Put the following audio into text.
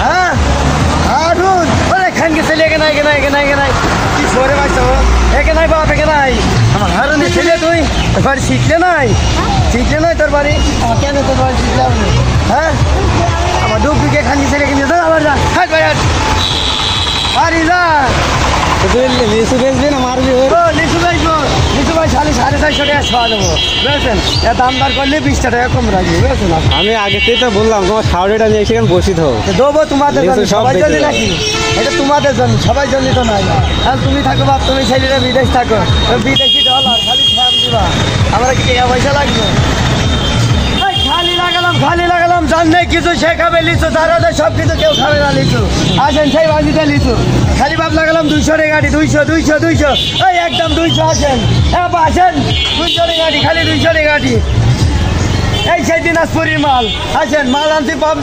হ্যাঁ আরুন ওরে খান গেছে লেগে নাই গে নাই গে নাই গে নাই কি সরে বাইছ একে নাই বাপ একে নাই আমার হারুনের ছেলে তুই এবার শিখলে নাই তোর বাড়ি আমার কেন তোর বাড়ি শিখলাম হ্যাঁ আমার ডুবুকে খান গেছে লেগে নিয়ে আবার যা হাট ভাই হাট আরে যা লিচু বেচবি না মারবি লিচু বেচবো লিচু ভাই 450 টাকা খাওয়া দেবো বুঝেছেন দাম দর করলে 20 টাকা কম রাখবি বুঝেছেন আমি আগে থেকে তো বললাম তোমার সাউরিটা নিয়ে সেখানে বসি তো দেবো তোমাদের জন্য লিচু সব সবাই বেচে জন্য দাও। নাকি এটা তোমাদের জন্য সবাই জন্য তো নাই আর তুমি থাকো বাপ তুমি ছেলেরা বিদেশ থাকো বিদেশি ডলার খালি ফ্যাম দিবা আমরা কি টাকা পয়সা লাগবে এই খালি লাগালাম জান নেই কিছু শেখাবে লিচু তারা সব কিছু কেউ খাবে না লিচু আসেন সেই বাজিতে লিচু খালি বাপ লাগালাম 200 রে গাড়ি 200 এই একদম 200 আসেন হ্যাঁ আসেন 200 রে গাড়ি খালি 200 রে গাড়ি এই সেই দিনাজপুরের মাল আসেন মাল আনতে পাব